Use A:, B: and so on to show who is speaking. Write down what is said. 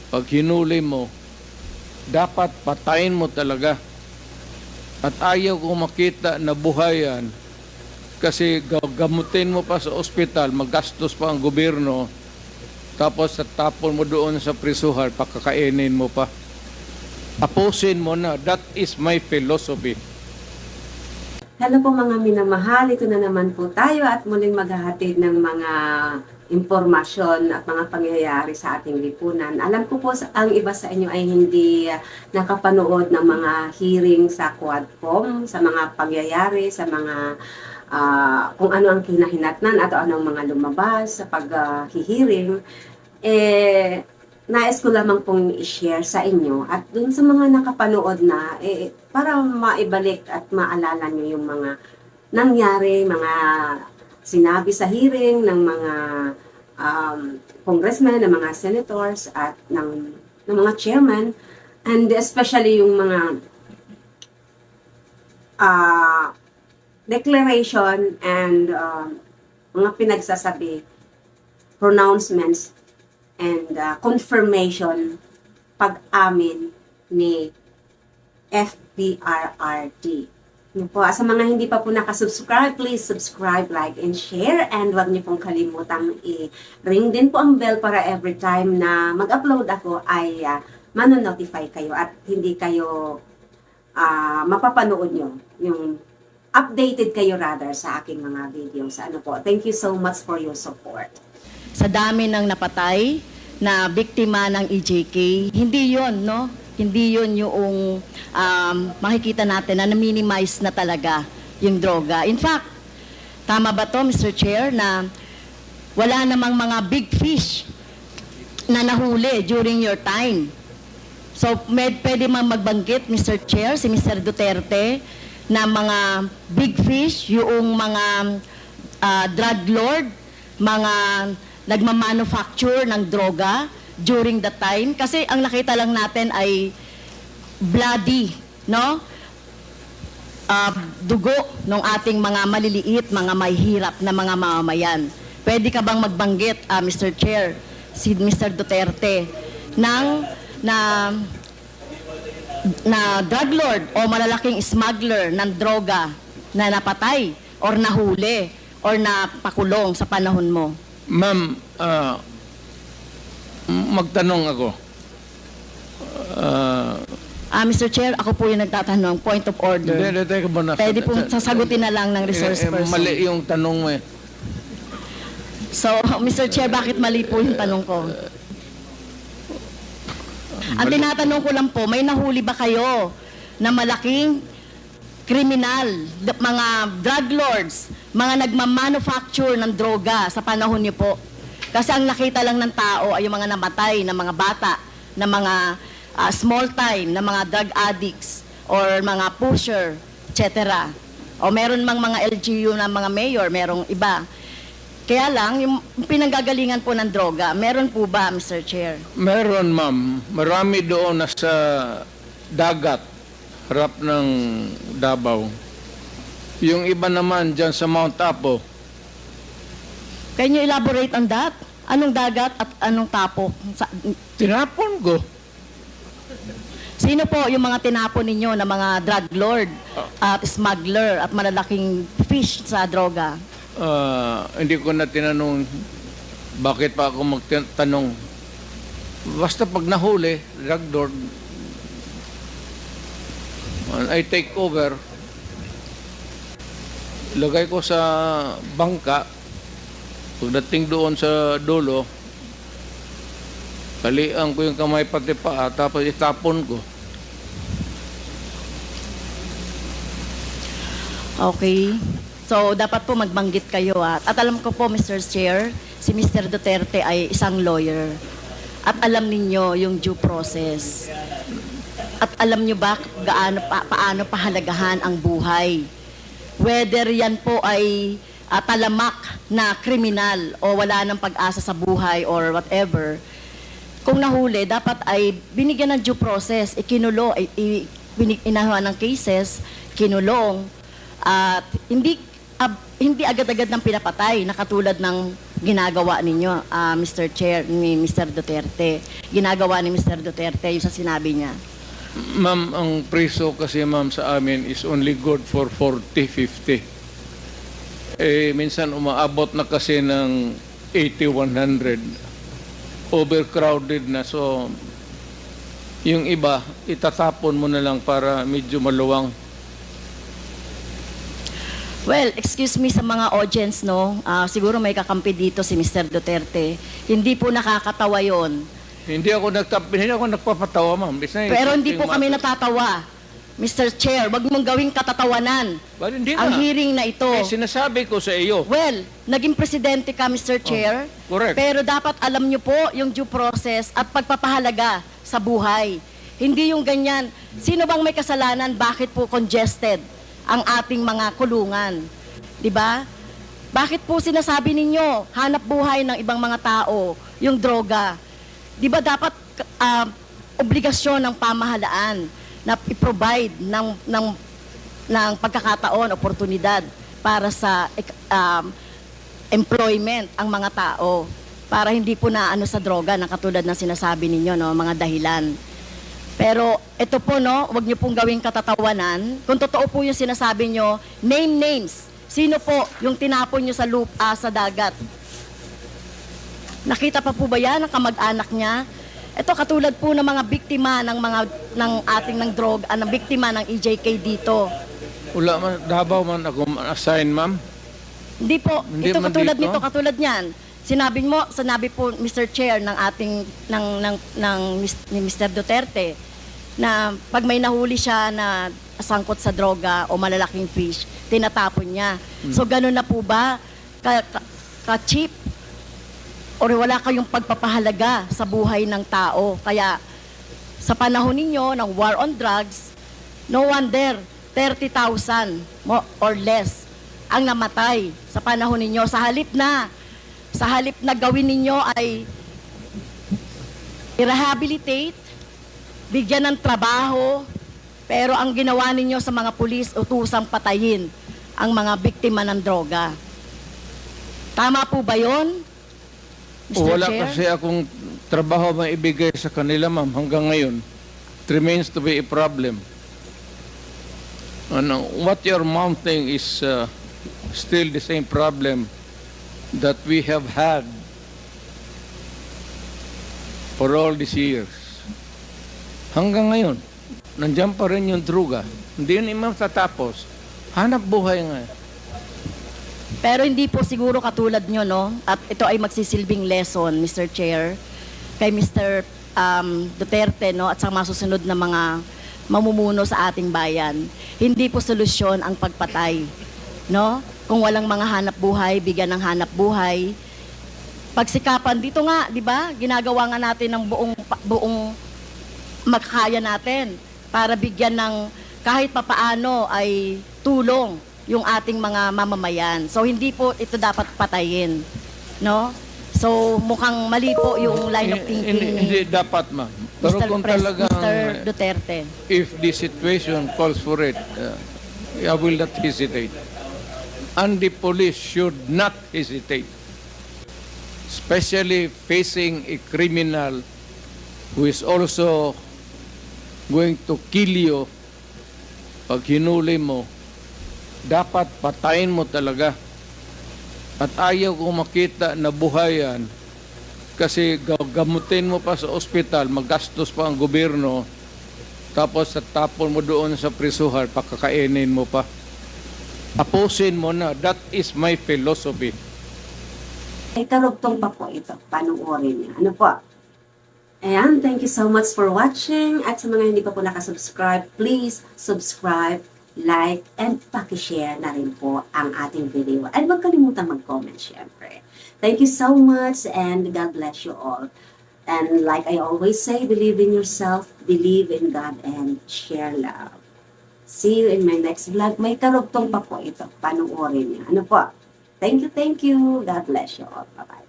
A: pag hinuli mo, dapat patayin mo talaga. At ayaw kong makita na buhayan kasi gamutin mo pa sa ospital, magastos pa ang gobyerno, tapos tapon mo doon sa prisuhan, pakakainin mo pa. Tapusin mo na. That is my philosophy.
B: Hello po mga minamahal, ito na naman po tayo at muling maghahatid ng mga impormasyon at mga pangyayari sa ating lipunan. Alam ko po ang iba sa inyo ay hindi nakapanood ng mga hearing sa Quadcom, sa mga pangyayari, sa mga kung ano ang kinahinatnan at anong mga lumabas sa pag-hearing. Nais ko lamang pong i-share sa inyo at dun sa mga nakapanood na, para maibalik at maalala nyo yung mga nangyari, mga sinabi sa hearing ng mga congressmen, ng mga senators at ng mga chairman, and especially yung mga declaration and mga pinagsasabi, pronouncements, and confirmation pag-amin ni FPRRD. Yun po, sa mga hindi pa po nakasubscribe, please subscribe, like, and share. And huwag niyo pong kalimutang i-ring din po ang bell para every time na mag-upload ako ay manonotify kayo at hindi kayo mapapanood nyo. Yung updated kayo rather sa aking mga videos. Ano po, thank you so much for your support.
C: Sa dami ng napatay na biktima ng EJK, hindi yon, no? Hindi yon yung makikita natin na na-minimize na talaga yung droga. In fact, tama ba to, Mr. Chair, na wala namang mga big fish na nahuli during your time? So, pwede magbanggit, Mr. Chair, si Mr. Duterte, na mga big fish, yung mga drug lord, mga nagmamanufacture ng droga during the time. Kasi ang nakita lang natin ay bloody, no? Dugo ng ating mga maliliit, mga mahihirap na mga mamamayan. Pwede ka bang magbanggit, Mr. Chair, si Mr. Duterte, na drug lord o malalaking smuggler ng droga na napatay or nahuli or napakulong sa panahon mo?
A: Ma'am, magtanong ako.
C: Mr. Chair, ako po yung nagtatanong. Point of order.
A: Teka muna.
C: Pwede pong sasagutin na lang ng resource person.
A: Mali yung tanong mo eh.
C: So, Mr. Chair, bakit mali po yung tanong ko? Ang tinatanong ko lang po, may nahuli ba kayo na malaking kriminal, mga drug lords, mga nagmamanufacture ng droga sa panahon niyo po? Kasi ang nakita lang ng tao ay yung mga namatay na mga bata, na mga small time, na mga drug addicts, or mga pusher, etc. O meron mang mga LGU na mga mayor, merong iba. Kaya lang, yung pinanggagalingan po ng droga, meron po ba, Mr. Chair?
A: Meron, ma'am. Marami doon nasa dagat, harap ng Davao. Yung iba naman dyan sa Mount Apo.
C: Can you elaborate on that? Anong dagat at anong tapo?
A: Tinapon ko.
C: Sino po yung mga tinapon ninyo na mga drug lord at smuggler at malalaking fish sa droga?
A: Hindi ko na tinanong bakit pa ako magtanong. Basta pag nahuli, drug lord, I take over, lagay ko sa bangka, pagdating doon sa dulo, kalian ko yung kamay pati paa, tapos itapon ko.
C: Okay. So, dapat po magbanggit kayo. At alam ko po, Mr. Chair, si Mr. Duterte ay isang lawyer. At alam ninyo yung due process. At alam nyo ba paano pahalagahan ang buhay? Whether yan po ay talamak na kriminal o wala ng pag-asa sa buhay or whatever, kung nahuli, dapat ay binigyan ng due process, ikinulo, inahuan ng cases, kinulong, at hindi agad-agad ng pinapatay na katulad ng ginagawa ninyo, Mr. Chair, ni Mr. Duterte. Ginagawa ni Mr. Duterte yung sa sinabi niya.
A: Ma'am, ang preso kasi ma'am sa amin is only good for 40, 50. Minsan umaabot na kasi ng 80, 100. Overcrowded na. So, yung iba, itatapon mo na lang para medyo maluwang.
C: Well, excuse me sa mga audience, no? Siguro may kakampi dito si Mr. Duterte. Hindi po nakakatawa yon.
A: Hindi ako nagpapatawa, ma'am.
C: Pero hindi po kami natatawa. Mr. Chair, wag mong gawing katatawanan
A: But hindi
C: ang
A: na.
C: hearing na ito.
A: Sinasabi ko sa iyo.
C: Well, naging presidente ka, Mr. Chair.
A: Correct.
C: Pero dapat alam niyo po yung due process at pagpapahalaga sa buhay. Hindi yung ganyan. Sino bang may kasalanan? Bakit po congested ang ating mga kulungan? 'Di ba? Bakit po sinasabi ninyo hanap buhay ng ibang mga tao yung droga? 'Di ba dapat obligasyon ng pamahalaan na i-provide ng pagkakataon, oportunidad para sa employment ang mga tao para hindi po na ano sa droga na katulad ng sinasabi ninyo, no, mga dahilan. Pero ito po, no, wag niyo pong gawing katatawanan. Kung totoo po yung sinasabi niyo, name names. Sino po yung tinapon niyo sa lupa, sa dagat? Nakita pa po ba yan ng kamag-anak niya? Ito katulad po ng mga biktima ng ating ng droga, ng biktima ng EJK dito.
A: Wala man, Davao man ako assign, ma'am.
C: Hindi po.
A: Hindi
C: Ito
A: man
C: katulad
A: dito?
C: nito, katulad niyan. Sinabi po Mr. Chair ng ating ni Mr. Duterte na pag may nahuli siya na sangkot sa droga o malalaking fish, tinatapon niya. So ganun na po ba ka-cheap? Or wala kayong pagpapahalaga sa buhay ng tao? Kaya sa panahon ninyo ng war on drugs, no wonder 30,000 or less ang namatay sa panahon ninyo. Sa halip na gawin ninyo ay i-rehabilitate, bigyan ng trabaho, pero ang ginawa ninyo sa mga pulis, utusang patayin ang mga biktima ng droga. Tama po ba yun, Mr.
A: Wala
C: Chair?
A: kasi akong trabaho maibigay sa kanila, ma'am, hanggang ngayon. It remains to be a problem. What you're mounting is still the same problem that we have had for all these years. Hanggang ngayon, nandiyan pa rin yung droga. Hindi yun matatapos. Hanap buhay nga.
C: Pero hindi po siguro katulad nyo, no? At ito ay magsisilbing lesson, Mr. Chair, kay Mr. Duterte, no? At sa mga susunod na mga mamumuno sa ating bayan. Hindi po solusyon ang pagpatay, no? Kung walang mga hanap buhay, bigyan ng hanap buhay. Pagsikapan dito nga, di ba? Ginagawa nga natin ng buong makakaya natin para bigyan ng kahit papaano ay tulong yung ating mga mamamayan. So hindi po ito dapat patayin, no? So mukhang mali po yung line of thinking
A: Hindi
C: ni
A: dapat, ma'am. Pero kung talagang
C: Mr. Duterte.
A: if the situation calls for it, I will not hesitate. And the police should not hesitate. Especially facing a criminal who is also going to kill you pag hinuli mo. Dapat patayin mo talaga. At ayaw ko makita na buhayan kasi gamutin mo pa sa ospital, magastos pa ang gobyerno, tapos tapon mo doon sa prisuhan, pakakainin mo pa. Tapusin mo na. That is my philosophy.
B: Ay, karugtong pa po ito. Panuorin niya. Ano po? Ayan, thank you so much for watching. At sa mga hindi pa po nakasubscribe, please subscribe, like, and pakishare na rin po ang ating video. And huwag kalimutang mag-comment, syempre. Thank you so much, and God bless you all. And like I always say, believe in yourself, believe in God, and share love. See you in my next vlog. May karugtong pa po ito. Panuorin niya. Ano po? Thank you, thank you. God bless you all. Bye-bye.